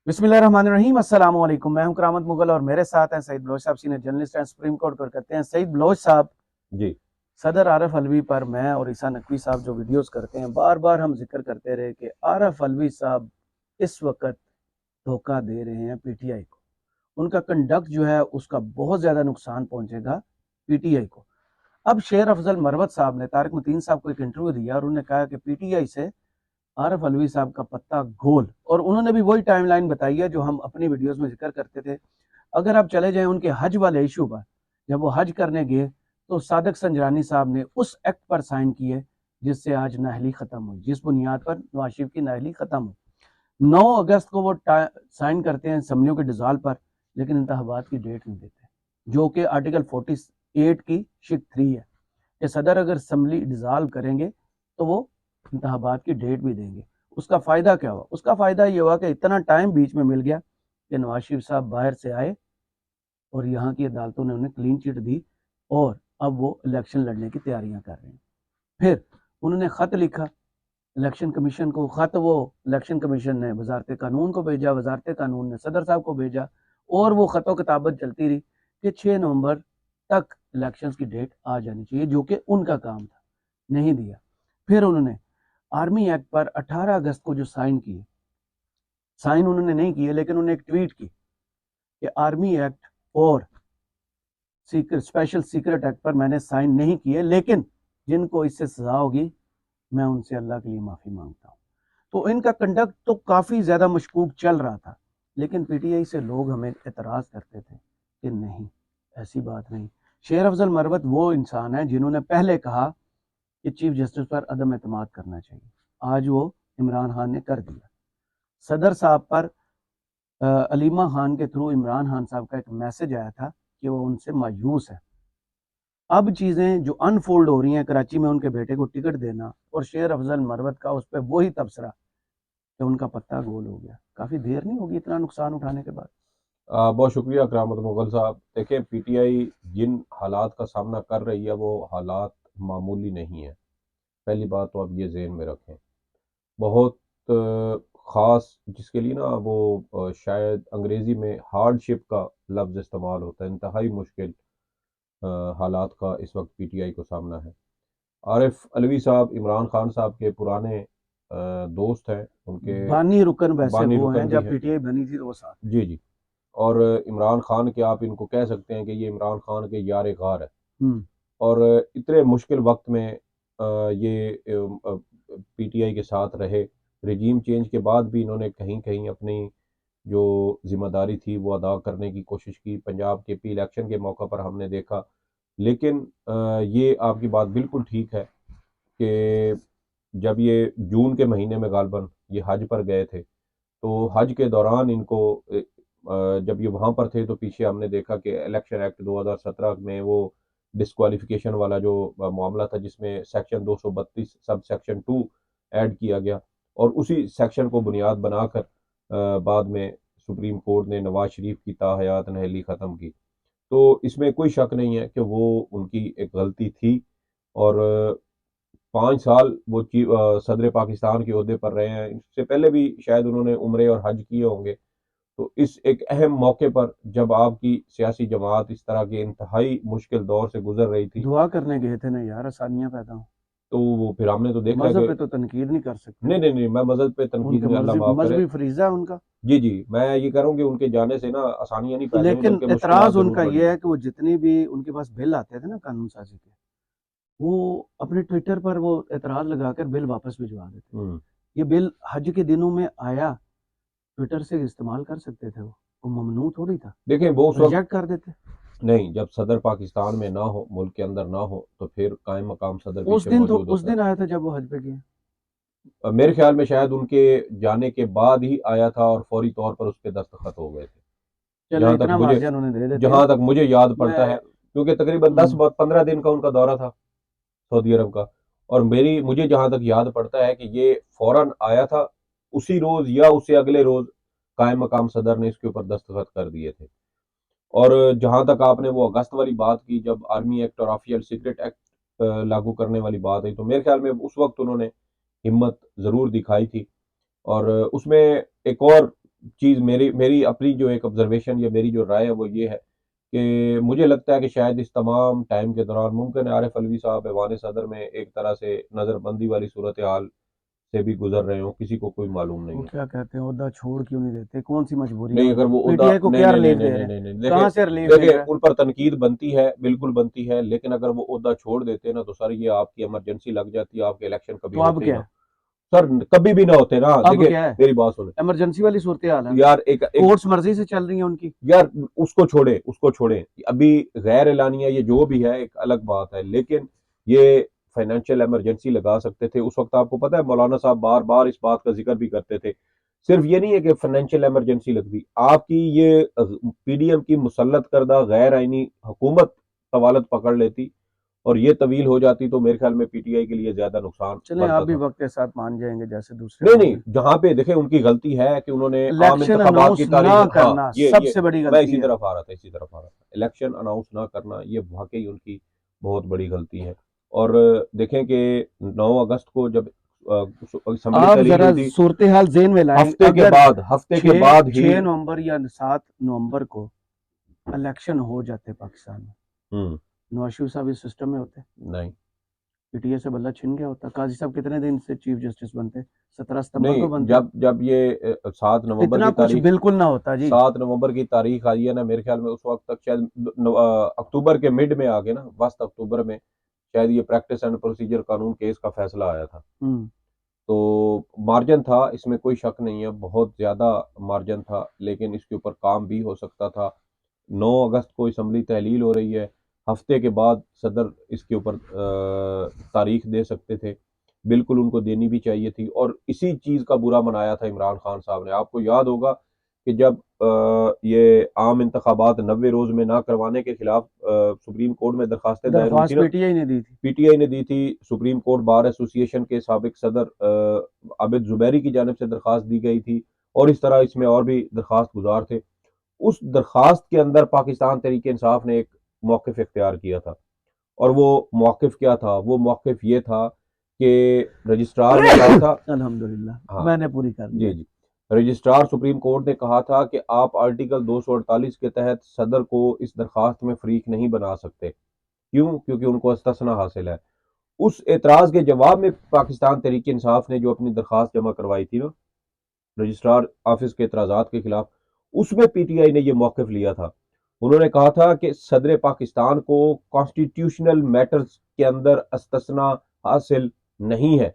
बिस्मिल्लाहिर्रहमानिर्रहीम। अस्सलाम वालेकुम। मैं हूं करामत मुगल और मेरे साथ हैं सईद बलोच साहब, senior journalist and supreme court पर करते हैं। सईद बलोच साहब, जी। सदर आरफ अलवी पर मैं और ईसा नकवी साहब जो वीडियोस करते हैं, बार बार हम जिक्र करते रहे कि आरफ अलवी साहब इस वक्त धोखा दे रहे हैं पीटीआई को। उनका कंडक्ट जो है उसका बहुत ज्यादा नुकसान पहुंचेगा पीटीआई को। अब शेर अफजल मरवत साहब ने तारिक मतीन साहब को एक इंटरव्यू दिया और उन्होंने कहा कि पीटीआई से आरफ अलवी साहब का पत्ता गोल, और उन्होंने भी वही टाइमलाइन बताई है जो हम अपनी वीडियोस में जिक्र करते थे। अगर आप चले जाएं उनके हज वाले इशू पर, जब वो हज करने गए तो सादक संजरानी साहब ने उस एक्ट पर साइन किए जिससे आज नाअहली खत्म हुई, जिस बुनियाद पर नवाज शरीफ की नाअहली खत्म हुई। 9 अगस्त को वो साइन करते हैं असम्बलियों के डिजॉल्व पर, लेकिन इंतखाबात की डेट नहीं देते, जो कि आर्टिकल 48 की शिक 3 है कि सदर अगर असम्बली डिजॉल्व करेंगे तो वो इंतखाबात की डेट भी देंगे। उसका फ़ायदा क्या हुआ? उसका फ़ायदा ये हुआ कि इतना टाइम बीच में मिल गया कि नवाज शरीफ साहब बाहर से आए और यहाँ की अदालतों ने उन्हें क्लीन चिट दी और अब वो इलेक्शन लड़ने की तैयारियां कर रहे हैं। फिर उन्होंने ख़त लिखा इलेक्शन कमीशन को। ख़त वो इलेक्शन कमीशन ने वजारत कानून को भेजा, वजारत कानून ने सदर साहब को भेजा, और वो ख़त किताबत चलती रही कि 6 नवंबर तक इलेक्शंस की डेट आ जानी चाहिए, जो कि उनका काम था। नहीं दिया। फिर उन्होंने आर्मी एक्ट पर 18 अगस्त को जो साइन किए, साइन उन्होंने नहीं किए लेकिन उन्होंने एक ट्वीट की कि आर्मी एक्ट और स्पेशल सीक्रेट एक्ट पर मैंने साइन नहीं किए, लेकिन जिनको इससे सजा होगी मैं उनसे अल्लाह के लिए माफ़ी मांगता हूँ। तो इनका कंडक्ट तो काफ़ी ज़्यादा मशकूक चल रहा था, लेकिन पीटीआई से लोग हमें एतराज़ करते थे कि नहीं, ऐसी बात नहीं। शेर अफजल मरवत वो इंसान है जिन्होंने पहले कहा कि चीफ जस्टिस पर अदम एतमाद करना चाहिए। आज वो इमरान खान ने कर दिया। सदर साहब पर अलीमा खान के थ्रू इमरान खान साहब का एक मैसेज आया था कि वो उनसे मायूस है। अब चीज़ें जो अनफोल्ड हो रही हैं, कराची में उनके बेटे को टिकट देना और शेर अफजल मरवत का उस पर वही तबसरा कि उनका पत्ता गोल हो गया, काफ़ी देर नहीं होगी इतना नुकसान उठाने के बाद। बहुत शुक्रिया करामत मुगल साहब। देखें, पीटीआई जिन हालात का सामना कर रही है वो हालात मामूली नहीं है। पहली बात तो आप ये जहन में रखें। बहुत ख़ास, जिसके लिए ना वो शायद अंग्रेज़ी में हार्डशिप का लफ्ज़ इस्तेमाल होता है। इंतहाई मुश्किल हालात का इस वक्त पीटीआई को सामना है। आरिफ अलवी साहब इमरान खान साहब के पुराने दोस्त हैं, उनके बानी रुकन वैसे बानी वो हैं, रुकन भी जब हैं। पीटीआई बनी थी तो वो साथ थे। जी जी। और इमरान खान के, आप इनको कह सकते हैं कि ये इमरान खान के यार गार है। हम्म। और इतने मुश्किल वक्त में ये पीटीआई के साथ रहे। रिजीम चेंज के बाद भी इन्होंने कहीं कहीं अपनी जो जिम्मेदारी थी वो अदा करने की कोशिश की। पंजाब के पी इलेक्शन के मौका पर हमने देखा। लेकिन ये आपकी बात बिल्कुल ठीक है कि जब ये जून के महीने में गालबन ये हज पर गए थे, तो हज के दौरान इनको जब ये वहाँ पर थे तो पीछे हमने देखा कि इलेक्शन एक्ट 2017 में वो डिस्क्वालिफिकेशन वाला जो मामला था, जिसमें सेक्शन 232 सब सेक्शन 2 ऐड किया गया, और उसी सेक्शन को बुनियाद बनाकर बाद में सुप्रीम कोर्ट ने नवाज शरीफ की ताहयात नहली ख़त्म की। तो इसमें कोई शक नहीं है कि वो उनकी एक गलती थी। और 5 साल वो सदर पाकिस्तान के ओहदे पर रहे हैं। इससे पहले भी शायद उन्होंने उम्रे और हज किए होंगे। तो इस एक अहम मौके पर जब आपकी सियासी जमात इस तरह के इंतहाई मुश्किल दौर से गुजर रही थी, दुआ करने गए थे ना यार, आसानियां पैदा हो। तो वो फिर हमने तो देखा है मजहब कि पे तो तनकीद नहीं कर सकते। नहीं नहीं नहीं, मैं मजहब पे तनकीद उनके नहीं, अल्लाह मर्जी माफ करे। मजहबी फरीजा है उनका। जी जी, मैं ये कह रहा हूँ कि उनके जाने से ना आसानियां नहीं पैदा हुई लेकिन बल्कि मुश्किलात एतराज जरूर उनका बढ़ी यह हैं। है कि वो जितनी भी उनके पास बिल आते थे ना कानून साजी के, वो अपने ट्विटर पर वो एतराज लगाकर बिल वापस भिजवा देते थे। हम्म। ये बिल हज के दिनों में आया, ट्विटर से इस्तेमाल कर सकते थे वो ममनू थोड़ी था, देखें, वो उस वक्त रिजेक्ट कर देते। नहीं, जब सदर पाकिस्तान में ना हो, मुल्क के अंदर ना हो, तो फिर कायम मकाम सदर पीछे मौजूद उस होता है। दिन आया था जब वो हज पे गए। मेरे ख्याल में शायद उनके जाने के बाद ही आया था और फौरी तौर पर उस पर दस्तखत हो गए थे। चलो जहां तक इतना मुझे मार्जिन उन्हें दे देते हैं। जहां तक मुझे याद मैं पड़ता है, क्योंकि तकरीबन दस हम्म, 15 दिन का उनका दौरा था सऊदी अरब का। और मुझे जहां तक याद पड़ता है कि ये फौरन आया था, उसी रोज या उससे अगले रोज कायम मकाम सदर ने इसके ऊपर दस्तखत कर दिए थे। और जहां तक आपने वो अगस्त वाली बात की, जब आर्मी एक्ट और ऑफिशियल सीक्रेट एक्ट लागू करने वाली बात आई, तो मेरे ख्याल में उस वक्त उन्होंने हिम्मत जरूर दिखाई थी। और उसमें एक और चीज़ मेरी मेरी अपनी जो एक ऑब्जर्वेशन या मेरी जो राय है वो ये है कि मुझे लगता है कि शायद इस तमाम टाइम के दौरान मुमकिन है आरिफ अलवी साहब ऐवान सदर में एक तरह से नज़रबंदी वाली सूरत हाल से भी गुजर रहे हो, किसी को कोई मालूम नहीं वो है। क्या कहते हैं, ओहदा छोड़ क्यों नहीं देते? कौन सी मजबूरी है नहीं, अगर उनकी? वो ओहदा पीटीआई को नहीं क्या नहीं नहीं रिलीफ नहीं दे रहे नहीं हैं? नहीं नहीं, देखे कहाँ से रिलीफ मिल देखे रहा है? उन पर तनकीद बनती है, बिल्कुल बनती है, लेकिन अगर वो ओहदा छोड़ देते ना तो सर ये आपकी इमरजेंसी लग जाती है, आपके इलेक्शन कभी तो अब होते ही क्या ना। है? सर कभी भी ना होते ना, अब देखिए क्या है? मेरी बात सुने इमरजेंसी वाली सूरत हाल है। यार, एक एक कोर्ट्स मर्जी से चल रही है उनकी। यार उसको छोड़े, अभी गैर एलानिया ये जो भी है एक अलग बात है, लेकिन ये फाइनेंशियल इमरजेंसी लगा सकते थे उस वक्त। आपको पता है मौलाना साहब बार बार इस बात का जिक्र भी करते थे। सिर्फ ये नहीं है कि फाइनेंशियल इमरजेंसी लगती, आपकी ये पीडीएम की मुसल्लत करदा गैर आईनी हुकूमत तवालत पकड़ लेती और ये तवील हो जाती तो मेरे ख्याल में पीटीआई के लिए ज्यादा नुकसान चलें, आप बनता भी था। वक्त के साथ मान जाएंगे जैसे दूसरे नहीं मान नहीं, गए। जहां पे देखे उनकी गलती है कि उन्होंने आम इलेक्शन इंतखाबात की अनाउंस ना तारीख, हाँ, करना ये सबसे बड़ी मैं गलती इसी है। तरफ आ रहा था, इलेक्शन अनाउंस ना करना ये वाकई उनकी बहुत बड़ी गलती है। और देखें कि 9 अगस्त को जब असम्बली आप तहलील जरा हुई थी, सूरत हाल जेन में लाएं। अगर हफ्ते के छः बाद ही 6 नवंबर या 7 नवंबर को इलेक्शन हो जाते पाकिस्तान में, हम्म, नवाज शरीफ साहब इस सिस्टम में होते, नहीं पीटीए से बल्ला छिन गया होता। काजी साहब कितने दिन से चीफ जस्टिस बनते? 17 सितंबर नहीं, को बनते। जब ये 7 नवंबर इतना की कुछ तारीख बिल्कुल ना होता जी। 7 नवंबर की तारीख आई है ना, मेरे ख्याल में उस वक्त तक शायद अक्टूबर के मिड में आ गए ना, वस्त अक्टूबर में शायद ये प्रैक्टिस एंड प्रोसीजर कानून केस का फैसला आया था। हम्म। तो मार्जिन था, इसमें कोई शक नहीं है, बहुत ज़्यादा मार्जिन था, लेकिन इसके ऊपर काम भी हो सकता था। 9 अगस्त को असम्बली तहलील हो रही है, हफ्ते के बाद सदर इसके ऊपर तारीख दे सकते थे, बिल्कुल उनको देनी भी चाहिए थी। और इसी चीज़ का बुरा मनाया था इमरान खान साहब ने। आपको याद होगा कि जब ये आम इंतखाबात 90 रोज़ में ना करवाने के खिलाफ सुप्रीम कोर्ट में दरखास्तें दायर हुई थी दरख्वास्त ना, पीटीआई ने दी थी। पीटीआई ने दी थी, सुप्रीम कोर्ट बार एसोसिएशन के साबिक सदर आबिद जुबैरी की जानिब से दरखास्त दी गई थी, और इस तरह इसमें और भी दरखास्त गुजार थे। उस दरखास्त के अंदर पाकिस्तान तहरीक इंसाफ ने एक मौक़िफ़ इख्तियार किया था, और वो मौक़िफ़ क्या था? वो मौक़िफ़ ये था कि रजिस्ट्रार ने कहा था, अल्हम्दुलिल्लाह हाँ, मैंने पूरी कर जी लिया। जी, रजिस्ट्रार सुप्रीम कोर्ट ने कहा था कि आप आर्टिकल 248 के तहत सदर को इस दरखास्त में फरीक नहीं बना सकते। क्यों? क्योंकि उनको इस्तिस्ना हासिल है। उस एतराज़ के जवाब में पाकिस्तान तहरीक इंसाफ ने जो अपनी दरखास्त जमा करवाई थी ना रजिस्ट्रार ऑफिस के एतराज़ात के खिलाफ, उसमें पीटीआई ने यह मौक़िफ़ लिया था। उन्होंने कहा था कि सदर पाकिस्तान को कॉन्स्टिट्यूशनल मैटर्स के अंदर इस्तिस्ना हासिल नहीं है।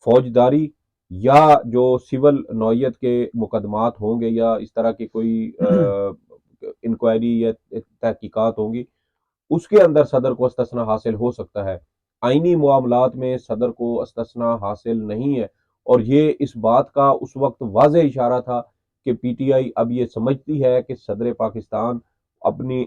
फौजदारी या जो सिविल नौयत के मुकदमात होंगे या इस तरह की कोई इंक्वायरी या तहकीकात होंगी, उसके अंदर सदर को इस्तिस्ना हासिल हो सकता है। आईनी मामलात में सदर को इस्तिस्ना हासिल नहीं है। और ये इस बात का उस वक्त वाज़ेह इशारा था कि पीटीआई अब ये समझती है कि सदर पाकिस्तान अपनी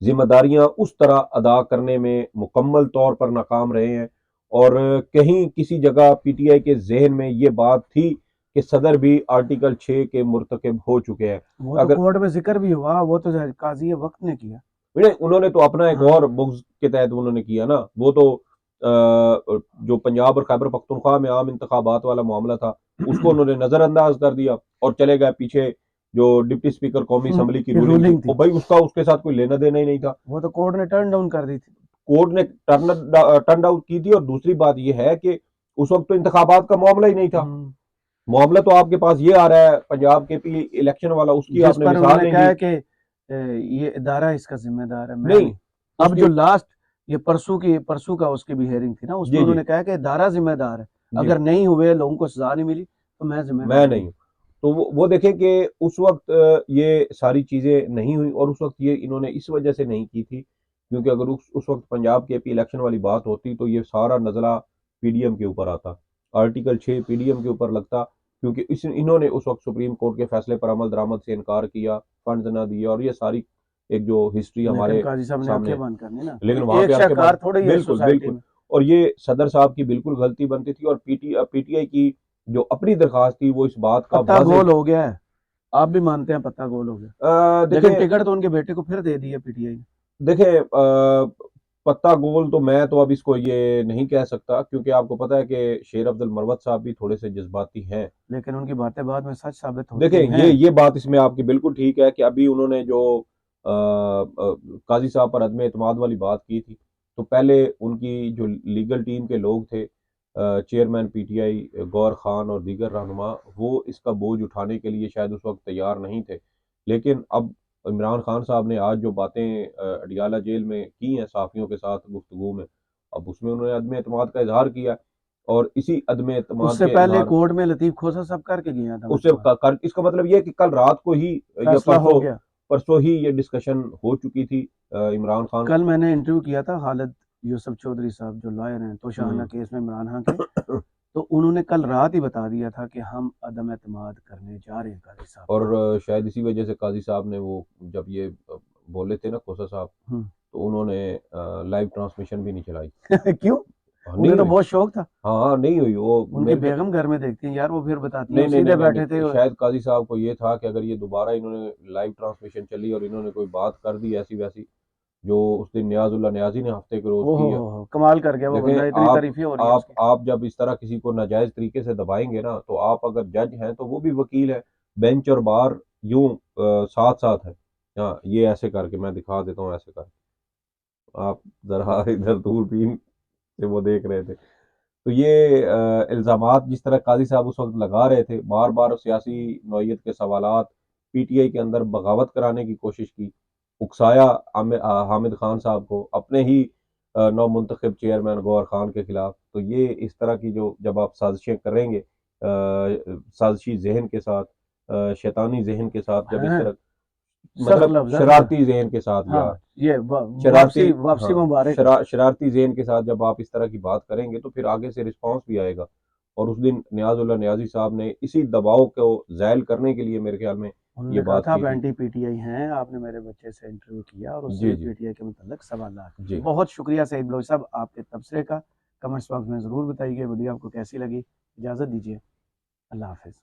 जिम्मेदारियां उस तरह अदा करने में मुकम्मल तौर पर नाकाम रहे हैं। और कहीं किसी जगह पीटीआई के जहन में ये बात थी कि सदर भी आर्टिकल 6 के मुर्तकिब हो चुके हैं। वो तो अगर कोर्ट में जिक्र भी हुआ, वो तो काजी वक्त ने किया। उन्होंने तो अपना एक हाँ। और बुक्स के तहत उन्होंने किया ना, वो तो जो पंजाब और खैबर पख्तूनख्वा में आम इंतखाबात वाला मामला था उसको उन्होंने नजरअंदाज कर दिया और चले गए पीछे जो डिप्टी स्पीकर कौमी असम्बली की रूलिंग थी, रूलिंग और थी, भाई उसका उसके साथ कोई लेना देना ही नहीं था। वो तो कोर्ट ने टर्न डाउन कर दी थी। कोर्ट ने टर्न आउट की थी। और दूसरी बात यह है कि उस वक्त तो इंतखाबात का मामला ही नहीं था। मामला तो आपके पास ये आ रहा है पंजाब के पी इलेक्शन वाला, उसकी जिस आपने पर मिसाल उन्होंने नहीं कहा दी। है कि ये इदारा इसका जिम्मेदार है, मैं नहीं, नहीं। अब जो उसकी, लास्ट ये परसों का उसकी भी हेयरिंग थी ना, उसमें जी जी उन्होंने कहा कि इदारा जिम्मेदार है, जी, अगर नहीं हुए, लोगों को सजा नहीं मिली तो मैं मैं जिम्मेदार नहीं नहीं। हूं। तो वो देखें कि उस वक्त ये सारी चीज़ें नहीं हुई, और उस वक्त ये इन्होंने इस वजह से नहीं की थी क्योंकि अगर उस वक्त पंजाब के पी इलेक्शन वाली बात होती तो ये सारा नज़ला पीडीएम के ऊपर आता, आर्टिकल 6 पीडीएम के ऊपर लगता, क्योंकि इन्होंने उस वक्त सुप्रीम कोर्ट के फैसले पर अमल दरामद से इनकार किया, फंड ना दिया, और ये सारी एक जो हिस्ट्री लेकिन हमारे काजी साहब ने सामने आंखें है। बंद करनी ना, लेकिन कोई वहां एक पे आपके शाहकार बाद थोड़ी है बिल्कुल सोसाइटी बिल्कुल, में। और ये सदर साहब की बिल्कुल गलती बनती थी। और पीटीआई की जो अपनी दरखास्त थी वो इस बात का पत्ता वाजे, गोल हो गया है, आप भी मानते हैं पत्ता गोल हो गया, लेकिन देखें टिकट तो उनके बेटे को फिर दे दिया पीटीआई ने। देखें पत्ता गोल तो मैं तो अब इसको ये नहीं कह सकता, क्योंकि आपको पता है कि शेर अब्दुल मरवत साहब भी थोड़े से जज्बाती हैं। लेकिन उनकी बातें बाद में सच साबित देखिए, होती हैं। ये बात इसमें आपकी बिल्कुल ठीक है कि अभी उन्होंने जो काजी साहब पर अदम एतमाद वाली बात की थी, तो पहले उनकी जो लीगल टीम के लोग थे, चेयरमैन पीटीआई गौर खान और दीगर रहनुमा, वो इसका बोझ उठाने के लिए शायद उस वक्त तैयार नहीं थे। लेकिन अब इमरान खान साहब ने आज जो बातें अडियाला जेल में की हैं सहाफ़ियों के साथ गुफ्तगू में, अब उसमें उन्होंने अदम एतमाद का इजहार किया, और इसी अदम एतमाद उससे के पहले इजहार कोर्ट में लतीफ खोसा सब करके गया था उससे एतमाद। इसका मतलब ये है कि कल रात को ही या फैसला हो गया। परसों ही ये डिस्कशन हो चुकी थी इमरान खान। कल मैंने इंटरव्यू किया था खालिद यूसुफ चौधरी साहब जो लॉयर हैं तोशाहाना हम्म। केस में इमरान खान के, तो उन्होंने कल रात ही बता दिया था कि हम अदम एतमाद करने जा रहे हैं काजी साहब और पर। शायद इसी वजह से काजी साहब ने वो जब ये बोले थे ना खोसा साहब, हम्म। तो उन्होंने लाइव ट्रांसमिशन भी नहीं चलाई। क्यों? हाँ, नहीं उन्हें तो हुई। बहुत शौक था। हाँ हाँ, नहीं हुई वो उनकी मेरे को। बेगम घर में देखती है यार, वो फिर बताती हैं नहीं वो नहीं नहीं सीधे नहीं बैठे थे। नहीं, शायद काजी साहब को ये था कि अगर ये दोबारा इन्होंने लाइव ट्रांसमिशन चली और इन्होंने कोई बात कर दी ऐसी वैसी, जो उस दिन नियाजुल्लाह नियाजी ने हफ्ते के रोज ओ की है। हो, कमाल कर गया वो देखें, बंदा, इतनी आप तारीफें हो रही हैं आप उसकी। आप जब इस तरह किसी को नाजायज तरीके से दबाएंगे ना, तो आप अगर जज हैं तो वो भी वकील है। बेंच और बार यूं साथ साथ है। हाँ, ये ऐसे करके मैं दिखा देता हूँ, ऐसे करके आप जरा इधर दूरबीन से वो देख रहे थे। तो ये इल्ज़ामात जिस तरह काजी साहब उस वक्त लगा रहे थे, बार बार सियासी नौयत के सवालात, पीटीआई के अंदर बगावत कराने की कोशिश की, उकसाया हामिद खान साहब को अपने ही नौमुंतखब चेयरमैन गौर खान के खिलाफ। तो ये इस तरह की जो जब आप साजिशें करेंगे साजिशी जहन के साथ, शैतानी जहन के साथ, जब इस हैं, तरह सख्त मतलब लफ्ज है थोड़े। शरारती जहन के साथ यार, हाँ, ये शरारती, वापसी वापसी हाँ, मुबारक है। शरारती ज़ेन के साथ जब आप इस तरह की बात करेंगे तो फिर आगे से रिस्पॉन्स भी आएगा। और उस दिन नियाज़ुल्लाह नियाज़ी साहब ने इसी दबाव को ज़ायल करने के लिए मेरे ख्याल में ये उन्होंने कहा बात था आप की थी। एंटी पीटीआई हैं, आपने मेरे बच्चे से इंटरव्यू किया और जी उससे जी पीटीआई के मुतल्लिक सवाल किए। जी। बहुत शुक्रिया सईद बलोच साहब, आपके तबसरे का कमेंट्स बॉक्स में ज़रूर बताइए। वीडियो आपको कैसी लगी? इजाज़त दीजिए। अल्लाह हाफिज़।